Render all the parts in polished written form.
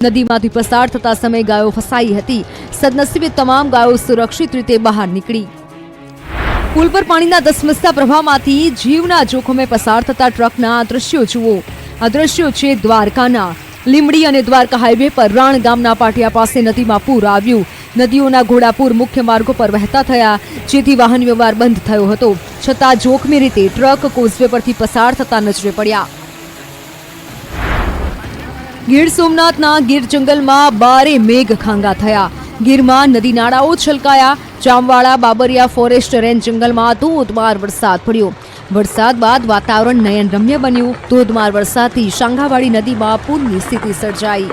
નદીમાંથી પસાર થતા સમયે ગાયો ફસાઈ હતી. સદનસીબે તમામ ગાયો સુરક્ષિત રીતે બહાર નીકળી. પુલ પર પાણીના ધસમસતા પ્રવાહમાંથી જીવના જોખમે પસાર થતા ટ્રકના દ્રશ્યો જુઓ. આ દ્રશ્યો છે દ્વારકાના. લીંબડી અને દ્વારકા હાઈવે પર રાણ ગામના પાટિયા પાસે નદીમાં પૂર આવ્યું. નદીઓના ઘોડાપુર મુખ્ય માર્ગો પર વહેતા થયા, જેથી વાહન વ્યવહાર બંધ થયો હતો. છતાં જોખમી રીતે ટ્રક કોઝવે પરથી પસાર થતા નજરે પડ્યા. ગીર સોમનાથના ગીર જંગલમાં બારે મેઘ ખાંગા થયા. ગીરમાં નદી નાળાઓ છલકાયા. જામવાળા બાબરિયા ફોરેસ્ટ રેન્જ જંગલમાં ધોધમાર વરસાદ પડ્યો. વરસાદ બાદ વાતાવરણ નયનરમ્ય બન્યું. ધોધમાર વરસાદથી શાંઘાવાડી નદીમાં પૂરની સ્થિતિ સર્જાઈ.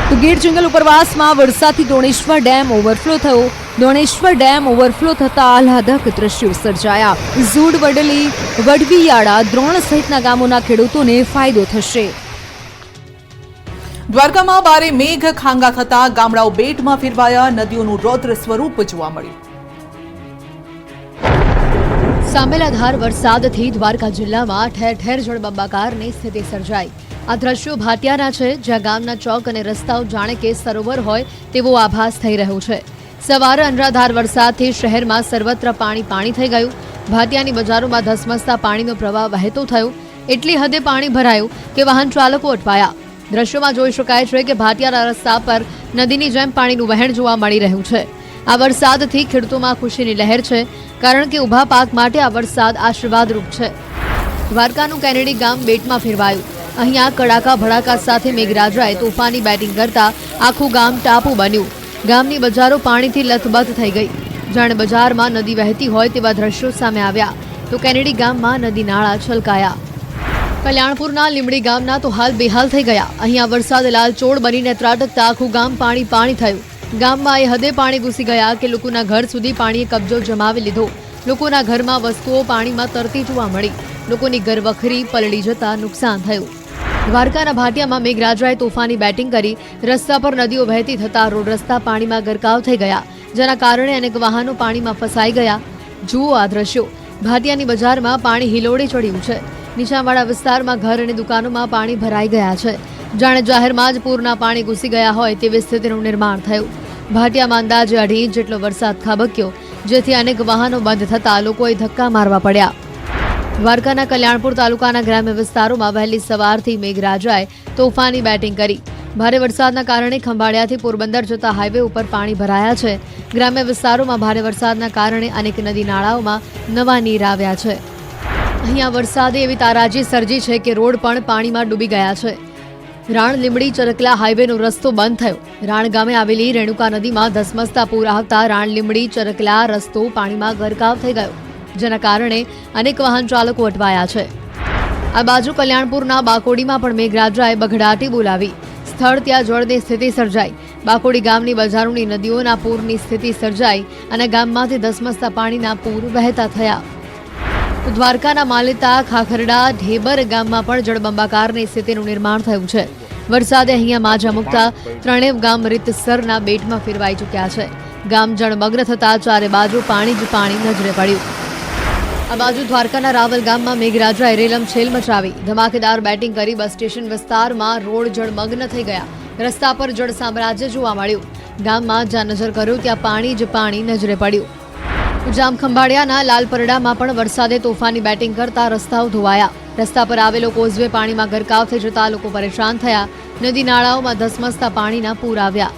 તો ગીર જંગલ ઉપરવાસમાં વરસાદથી દોણેશ્વર ડેમ ઓવરફ્લો થયો. દોણેશ્વર ડેમ ઓવરફ્લો થતા આહલાદક દ્રશ્યો સર્જાયા. ઝૂડ, વડલી, વડવીયાળા, દ્રોણ સહિતના ગામોના ખેડૂતોને ફાયદો થશે. દ્વારકામાં બારે મેઘ ખાંગા થતા ગામડાઓ બેટમાં ફેરવાયા. નદીઓનું રૌદ્ર સ્વરૂપ જોવા મળ્યું. સાંભેલાધાર વરસાદથી દ્વારકા જિલ્લામાં ઠેર ઠેર જળબંબાકારની સ્થિતિ સર્જાઈ. આ દ્રશ્યો ભાટિયાના છે, જ્યાં ગામના ચોક અને રસ્તાઓ જાણે કે સરોવર હોય તેવો આભાસ થઈ રહ્યો છે. સવારે અનરાધાર વરસાદથી શહેરમાં સર્વત્ર પાણી થઈ ગયું. ભાટિયાની બજારોમાં ધસમસતા પાણીનો પ્રવાહ વહેતો થયો. એટલી હદે પાણી ભરાયું કે વાહન ચાલકો અટવાયા. દ્રશ્યોમાં જોઈ શકાય છે કે ભાટિયાના રસ્તા પર નદીની જેમ પાણીનું વહેણ જોવા મળી રહ્યું છે. આ વરસાદથી ખેડૂતોમાં ખુશીની લહેર છે, કારણ કે ઊભા પાક માટે આ વરસાદ આશીર્વાદરૂપ છે. દ્વારકાનું કેનેડી ગામ બેટમાં ફેરવાયું. અહીંયા કડાકા ભડાકા સાથે મેઘરાજાએ તોફાની બેટિંગ કરતા આખું ગામ ટાપુ બન્યું. ગામની બજારો પાણીથી લથબથ થઈ ગઈ. જાણે બજારમાં નદી વહેતી હોય તેવા દ્રશ્યો સામે આવ્યા. તો કેનેડી ગામમાં નદી નાળા છલકાયા. કલ્યાણપુરના લીંબડી ગામના તો હાલ બેહાલ થઈ ગયા. અહીંયા વરસાદ લાલચોળ બનીને ત્રાટકતા આખું ગામ પાણી થયું. ગામમાં એ હદે પાણી ઘૂસી ગયા કે લોકોના ઘર સુધી પાણીએ કબજો જમાવી લીધો. લોકોના ઘરમાં વસ્તુઓ પાણીમાં તરતી જોવા મળી. લોકોની ઘરવખરી પલળી જતા નુકસાન થયું. દ્વારકાના ભાટિયામાં મેઘરાજાએ તોફાની બેટિંગ કરી. રસ્તા પર નદીઓ વહેતી થતા રોડ રસ્તા પાણીમાં ગરકાવ થઈ ગયા, જેના કારણે અનેક વાહનો પાણીમાં ફસાઈ ગયા. જુઓ આ દ્રશ્યો. ભાટિયાની બજારમાં પાણી હિલોડે ચડ્યું છે. નીચાણવાળા વિસ્તારમાં ઘર અને દુકાનોમાં પાણી ભરાઈ ગયા છે. જાણે જાહેરમાં જ પૂરના પાણી ઘૂસી ગયા હોય તેવી સ્થિતિનું નિર્માણ થયું. ભાટિયામાં અંદાજે 2.5 ઇંચ જેટલો વરસાદ ખાબક્યો, જેથી અનેક વાહનો બંધ થતા લોકોએ ધક્કા મારવા પડ્યા. દ્વારકાના કલ્યાણપુર તાલુકાના ગ્રામ્ય વિસ્તારોમાં વહેલી સવારથી મેઘરાજાએ તોફાની બેટિંગ કરી. ભારે વરસાદના કારણે ખંભાળિયાથી પોરબંદર જતા હાઈવે ઉપર પાણી ભરાયા છે. ગ્રામ્ય વિસ્તારોમાં ભારે વરસાદના કારણે અનેક નદી નાળાઓમાં નવા નીર આવ્યા છે. અહીંયા વરસાદે એવી તારાજી સર્જી છે કે રોડ પણ પાણીમાં ડૂબી ગયા છે. રાણ લીંબડી ચરકલા હાઈવેનો રસ્તો બંધ થયો. રાણ ગામે આવેલી રેણુકા નદીમાં ધસમસતા પૂર આવતા રાણ લીંબડી ચરકલા રસ્તો પાણીમાં ગરકાવ થઈ ગયો, જેના કારણે અનેક વાહન ચાલકો અટવાયા છે. આ બાજુ કલ્યાણપુરના બાકોડીમાં પણ મેઘરાજાએ બઘડાટી બોલાવી. સ્થળ ત્યાં જળની સ્થિતિ સર્જાઈ. બાકોડી ગામની બજારોની નદીઓના પૂરની સ્થિતિ સર્જાઈ અને ગામમાંથી ધસમસતા પાણીના પૂર વહેતા થયા. દ્વારકાના માલેતા, ખાખરડા, ઢેબર ગામમાં પણ જળબંબાકારની સ્થિતિનું નિર્માણ થયું છે. વરસાદે અહીંયા માજા મૂકતા ત્રણેય ગામ રીતસરના બેટમાં ફેરવાઈ ચૂક્યા છે. ગામ જળમગ્ન થતા ચારે બાજુ પાણી જ પાણી નજરે પડ્યું. આ બાજુ દ્વારકાના રાવલ ગામમાં મેઘરાજાએ રેલમછેલ મચાવી. ધમાકેદાર બેટિંગ કરી બસ સ્ટેશન વિસ્તારમાં રોડ જળમગ્ન થઈ ગયા. રસ્તા પર જળ સામ્રાજ્ય જોવા મળ્યું. ગામમાં જ્યાં નજર કર્યું ત્યાં પાણી જ પાણી નજરે પડ્યું. જામખંભાળિયાના લાલપરડામાં પણ વરસાદે તોફાની બેટિંગ કરતા રસ્તાઓ ધોવાયા. રસ્તા પર આવેલો કોઝવે પાણીમાં ગરકાવ થઈ જતા લોકો પરેશાન થયા. નદી નાળાઓમાં ધસમસતા પાણીના પૂર આવ્યા.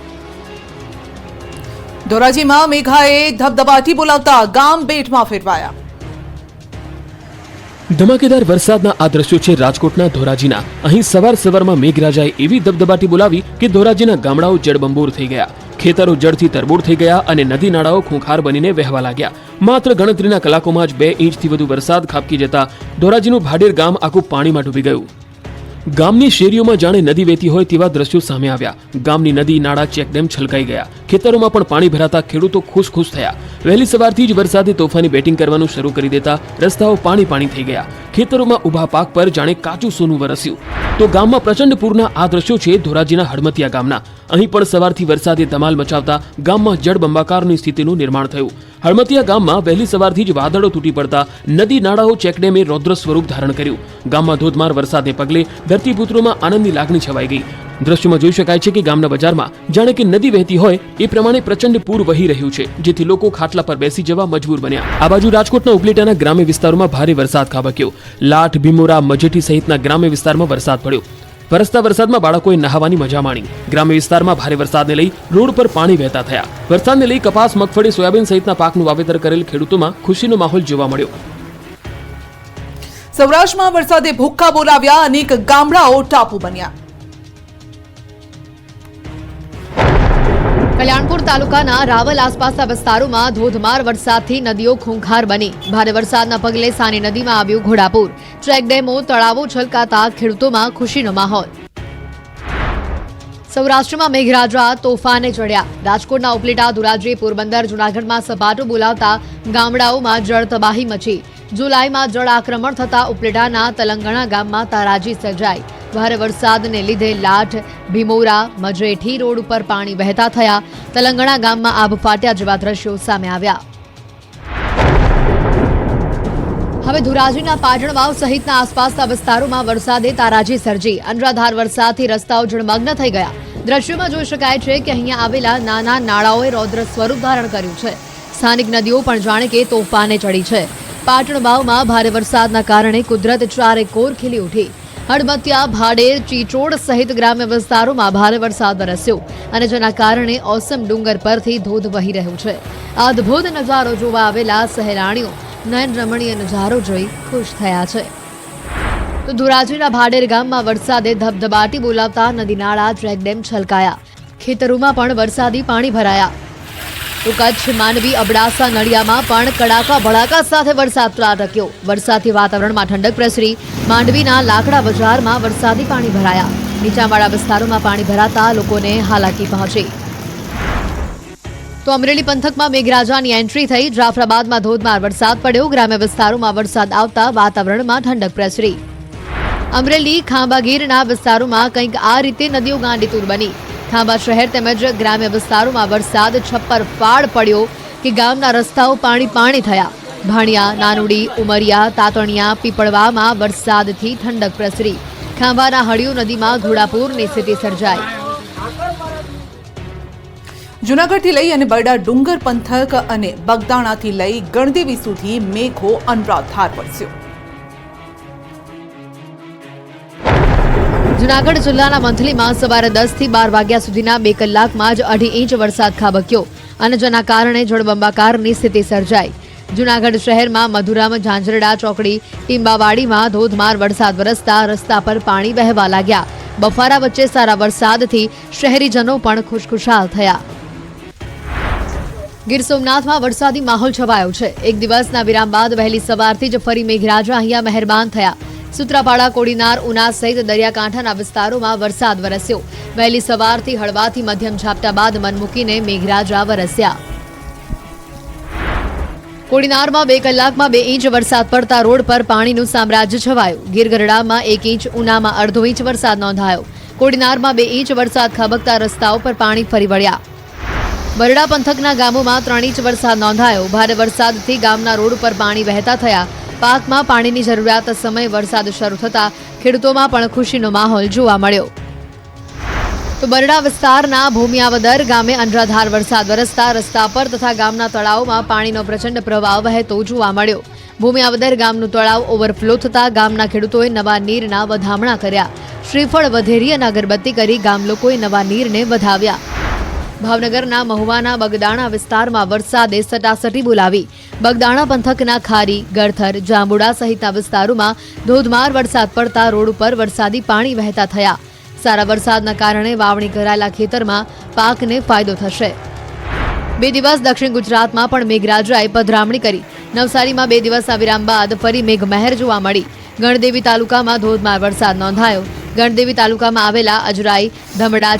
ધોરાજીમાં મેઘાએ ધબધબાટી બોલાવતા ગામ બેટમાં ફેરવાયા. ધમાકેદાર વરસાદના આ દ્રશ્યો છે રાજકોટના ધોરાજીના. અહીં સવારમાં મેઘરાજાએ એવી ધબધબાટી બોલાવી કે ધોરાજીના ગામડાઓ જળબંબોર થઈ ગયા. ખેતરો જળથી તરબોળ થઈ ગયા અને નદી નાળાઓ ખૂંખાર બનીને વહેવા લાગ્યા. માત્ર ગણતરીના કલાકોમાં જ 2 ઇંચથી વધુ વરસાદ ખાબકી જતા ધોરાજીનું ભાડેર ગામ આખું પાણીમાં ડૂબી ગયું. ગામની શેરીઓમાં જાણે નદી વહેતી હોય તેવા દ્રશ્યો સામે આવ્યા. ગામની નદી નાળા ચેકડેમ છલકાઈ ગયા. ખેતરોમાં પણ પાણી ભરાતા ખેડૂતો ખુશ થયા. વહેલી સવારથી જ વરસાદે તોફાની બેટિંગ કરવાનું શરૂ કરી દેતા રસ્તાઓ પાણી થઈ ગયા. ખેતરોમાં ઊભા પાક પર જાણે કાચું સોનું વરસ્યું. તો ગામમાં પ્રચંડ પૂરના આ દ્રશ્યો છે ધોરાજીના હડમતિયા ગામના. અહીં પણ સવારથી વરસાદે ધમાલ મચાવતા ગામમાં જળબંબાકારની સ્થિતિનું નિર્માણ થયું. હળમતિયા ગામમાં વહેલી સવારથી જ વાદળો તૂટી પડતા નદી નાળાઓ ચેકડેમે રૌદ્ર સ્વરૂપ ધારણ કર્યું. ગામમાં ધોધમાર વરસાદને પગલે ધરતીપુત્રોમાં આનંદની લાગણી છવાઈ ગઈ. દ્રશ્યમાં જોઈ શકાય છે કે ગામના બજારમાં જાણે કે નદી વહેતી હોય એ પ્રમાણે પ્રચંડ પૂર વહી રહ્યું છે, જેથી લોકો ખાટલા પર બેસી જવા મજબૂર બન્યા. આ બાજુ રાજકોટના ઉપલેટાના ગ્રામ્ય વિસ્તારોમાં ભારે વરસાદ ખાબક્યો. લાઠ, ભીમોરા, મજેઠી સહિતના ગ્રામ્ય વિસ્તારમાં વરસાદ પડ્યો. વરસતા વરસાદમાં બાળકોએ નહાવાની મજા માણી. ગ્રામ્ય વિસ્તારમાં ભારે વરસાદને લઈ રોડ પર પાણી વહેતા થયા. વરસાદને લઈ કપાસ, મગફળી, સોયાબીન સહિતના પાકનું વાવેતર કરેલ ખેડૂતોમાં ખુશીનો માહોલ જોવા મળ્યો. સૌરાષ્ટ્રમાં વરસાદે ભૂક્કા બોલાવ્યા, અનેક ગામડાઓ ટાપુ બન્યા. કલ્યાણપુર તાલુકાના રાવલ આસપાસના વિસ્તારોમાં ધોધમાર વરસાદથી નદીઓ ખૂંખાર બની. ભારે વરસાદના પગલે સાની નદીમાં આવ્યું ઘોડાપૂર. ચેકડેમો, તળાવો છલકાતા ખેડૂતોમાં ખુશીનો માહોલ. સૌરાષ્ટ્રમાં મેઘરાજા તોફાને ચડ્યા. રાજકોટના ઉપલેટા, ધોરાજી, પોરબંદર, જૂનાગઢમાં સપાટો બોલાવતા ગામડાઓમાં જળ તબાહી મચી. જુલાઈમાં જળ આક્રમણ થતા ઉપલેટાના તલંગણા ગામમાં તારાજી સર્જાઈ. ભારે વરસાદને લીધે લાઠ, ભીમોરા, મજેઠી રોડ ઉપર પાણી વહેતા થયા. તલંગણા ગામમાં આબ ફાટ્યા જેવા દ્રશ્યો સામે આવ્યા. હવે ધોરાજીના પાટણવાવ સહિતના આસપાસના વિસ્તારોમાં વરસાદે તારાજી સર્જી. અનરાધાર વરસાદથી રસ્તાઓ જળમગ્ન થઈ ગયા. દ્રશ્યોમાં જોઈ શકાય છે કે અહીંયા આવેલા નાના નાળાઓએ રૌદ્ર સ્વરૂપ ધારણ કર્યું છે. સ્થાનિક નદીઓ પણ જાણે કે તોફાને ચડી છે. પાટણવાવમાં ભારે વરસાદના કારણે કુદરત ચારે કોર ખીલી ઉઠી. હડમતિયા, ભાડેર, ચીચોડ સહિત ગ્રામ્ય વિસ્તારોમાં ભારે વરસાદ વરસ્યો અને જેના કારણે ઓસમ ડુંગર પરથી ધોધ વહી રહ્યું છે. આ અદભુત નજારો જોવા આવેલા સહેલાણીઓ નયન રમણીય નજારો જોઈ ખુશ થયા છે. તો ધોરાજીના ભાડેર ગામમાં વરસાદે ધબધબાટી બોલાવતા નદી નાળા, ચેકડેમ છલકાયા. ખેતરોમાં પણ વરસાદી પાણી ભરાયા. તો કચ્છ, માંડવી, અબડાસા, નડિયામાં પણ કડાકા ભડાકા સાથે વરસાદ ત્રાટક્યો. વરસાદથી વાતાવરણમાં ઠંડક પ્રસરી. માંડવીના લાકડા બજારમાં વરસાદી પાણી ભરાયા. નીચાણવાળા વિસ્તારોમાં પાણી ભરાતા લોકોને હાલાકી પહોંચી. તો અમરેલી પંથકમાં મેઘરાજાની એન્ટ્રી થઈ. જાફરાબાદમાં ધોધમાર વરસાદ પડ્યો. ગ્રામ્ય વિસ્તારોમાં વરસાદ આવતા વાતાવરણમાં ઠંડક પ્રસરી. અમરેલી, ખાંભા ગીરના વિસ્તારોમાં કંઈક આ રીતે નદીઓ ગાંડીતુર બની. ખાંભા શહેર તેમજ ગ્રામ્ય વિસ્તારોમાં વરસાદ છપ્પર ફાડ પડ્યો કે ગામના રસ્તાઓ પાણી થયા. ભાણિયા, નાનુડી, ઉમરિયા, તાતણિયા, પીપળવામાં વરસાદથી ઠંડક પ્રસરી. ખાંભાના હળિયું નદીમાં ઘોડાપૂરની સ્થિતિ સર્જાઈ. જૂનાગઢથી લઈ અને બરડા ડુંગર પંથક અને બગદાણાથી લઈ ગણદેવી સુધી મેઘો અનરાધાર વરસ્યો. જૂનાગઢ જિલ્લાના મંથલીમાં સવારે 10 થી 12 વાગ્યા સુધીના 2 કલાકમાં જ 2.5 ઇંચ વરસાદ ખાબક્યો અને જેના કારણે જળબંબાકારની સ્થિતિ સર્જાઈ. જૂનાગઢ શહેરમાં મધુરામ, ઝાંઝરડા ચોકડી, ટીંબાવાડીમાં ધોધમાર વરસાદ વરસતા રસ્તા પર પાણી વહેવા લાગ્યા. બફારા વચ્ચે સારા વરસાદથી શહેરીજનો પણ ખુશખુશાલ થયા. ગીર સોમનાથમાં વરસાદી માહોલ છવાયો છે. એક દિવસના વિરામ બાદ વહેલી સવારથી જ ફરી મેઘરાજા અહીંયા મહેરબાન થયા. સૂત્રાપાડા, કોડીનાર, ઉના સહિત દરિયાકાંઠાના વિસ્તારોમાં વરસાદ વરસ્યો. વહેલી સવારથી હળવાથી મધ્યમ ઝાપટા બાદ મન મૂકીને મેઘરાજા વરસ્યા. કોડીનારમાં 2 કલાકમાં 2 ઇંચ વરસાદ પડતા રોડ પર પાણીનું સામ્રાજ્ય છવાયું. ગીરગઢડામાં 1 ઇંચ, ઉનામાં અડધો ઇંચ વરસાદ નોંધાયો. કોડીનારમાં 2 ઇંચ વરસાદ ખાબકતા રસ્તાઓ પર પાણી ફરી વળ્યા. બરડા પંથકના ગામોમાં 3 ઇંચ વરસાદ નોંધાયો. ભારે વરસાદથી ગામના રોડ ઉપર પાણી વહેતા થયા. પાકમાં પાણીની જરૂરિયાત સમયે વરસાદ શરૂ થતા ખેડૂતોમાં પણ ખુશીનો માહોલ જોવા મળ્યો. તો બરડા વિસ્તારના ભૂમિયાવદર ગામે અનરાધાર વરસાદ વરસતા રસ્તા પર તથા ગામના તળાવમાં પાણીનો પ્રચંડ પ્રવાહ વહેતો જોવા મળ્યો. ભૂમિયાવદર ગામનું તળાવ ઓવરફ્લો થતા ગામના ખેડૂતોએ નવા નીરના વધામણા કર્યા. શ્રીફળ, વધેરી અને અગરબત્તી કરી ગામ લોકોએ નવા નીરને વધાવ્યા. ભાવનગરના મહુવાના બગદાણા વિસ્તારમાં વરસાદે સટાસટી બોલાવી. બગદાણા પંથકના ખારી, ગળથર, જાંબુડા સહિતના વિસ્તારોમાં ધોધમાર વરસાદ પડતા રોડ ઉપર વરસાદી પાણી વહેતા થયા. સારા વરસાદના કારણે વાવણી કરાયેલા ખેતરમાં પાકને ફાયદો થશે. 2 દિવસ દક્ષિણ ગુજરાતમાં પણ મેઘરાજાએ પધરામણી કરી. નવસારીમાં 2 દિવસના વિરામ બાદ ફરી મેઘમહેર જોવા મળી. ગણદેવી તાલુકામાં ધોધમાર વરસાદ નોંધાયો. ગણદેવી તાલુકામાં આવેલા અજરાઈ, ધમડા